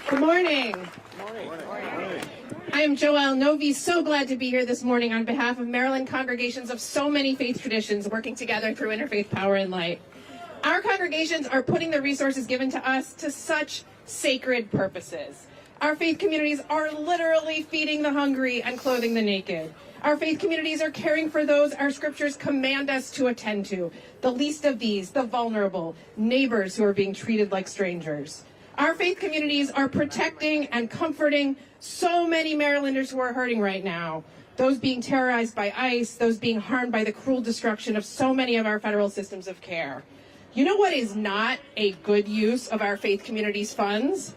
Good morning. I am Joelle Novey, so glad to be here this morning on behalf of Maryland congregations of so many faith traditions working together through Interfaith Power and Light. Our congregations are putting the resources given to us to such sacred purposes. Our faith communities are literally feeding the hungry and clothing the naked. Our faith communities are caring for those our scriptures command us to attend to, the least of these, the vulnerable, neighbors who are being treated like strangers. Our faith communities are protecting and comforting so many Marylanders who are hurting right now, those being terrorized by ICE, those being harmed by the cruel destruction of so many of our federal systems of care. You know what is not a good use of our faith communities' funds?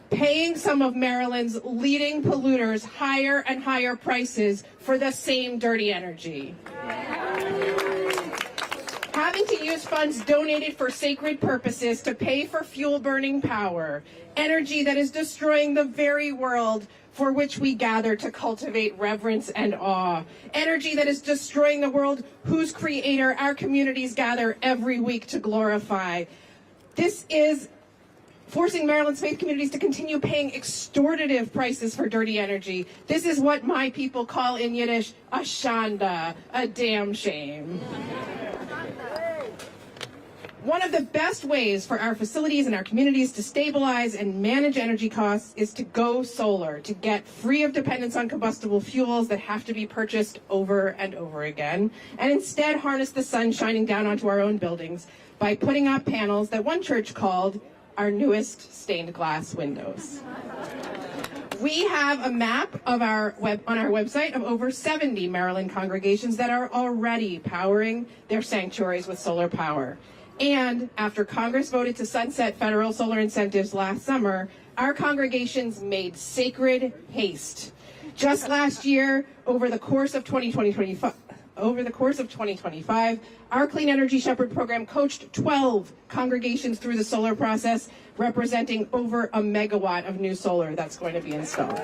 Paying some of Maryland's leading polluters higher and higher prices for the same dirty energy. Having to use funds donated for sacred purposes to pay for fuel-burning power, energy that is destroying the very world for which we gather to cultivate reverence and awe, energy that is destroying the world whose creator our communities gather every week to glorify. This is forcing Maryland's faith communities to continue paying extortive prices for dirty energy. This is what my people call in Yiddish a shanda, a damn shame. One of the best ways for our facilities and our communities to stabilize and manage energy costs is to go solar, to get free of dependence on combustible fuels that have to be purchased over and over again, and instead harness the sun shining down onto our own buildings by putting up panels that one church called our newest stained glass windows. We have a map of on our website of over 70 Maryland congregations that are already powering their sanctuaries with solar power. And after Congress voted to sunset federal solar incentives last summer, our congregations made sacred haste. Just last year, over the course of 2025, our Clean Energy Shepherd program coached 12 congregations through the solar process, representing over a megawatt of new solar that's going to be installed.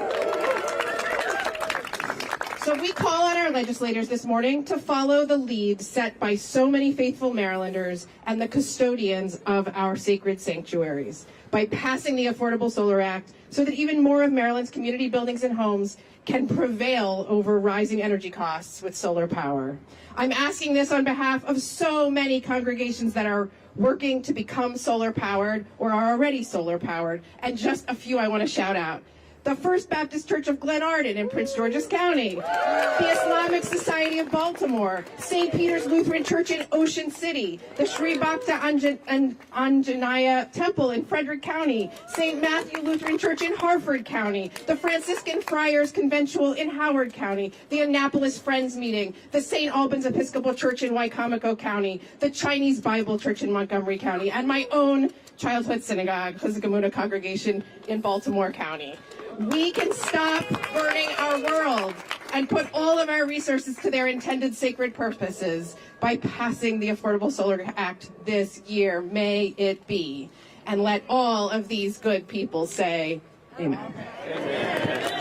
So we call on our legislators this morning to follow the lead set by so many faithful Marylanders and the custodians of our sacred sanctuaries by passing the Affordable Solar Act so that even more of Maryland's community buildings and homes can prevail over rising energy costs with solar power. I'm asking this on behalf of so many congregations that are working to become solar powered or are already solar powered, and just a few I want to shout out. The First Baptist Church of Glen Arden in Prince George's County, the Islamic Society of Baltimore, St. Peter's Lutheran Church in Ocean City, the Sri Bhakta Anjanaya Temple in Frederick County, St. Matthew Lutheran Church in Harford County, the Franciscan Friars Conventual in Howard County, the Annapolis Friends Meeting, the St. Albans Episcopal Church in Wicomico County, the Chinese Bible Church in Montgomery County, and my own childhood synagogue, Chizuk congregation in Baltimore County. We can stop burning our world and put all of our resources to their intended sacred purposes by passing the Affordable Solar Act this year. May it be. And let all of these good people say, amen. Amen.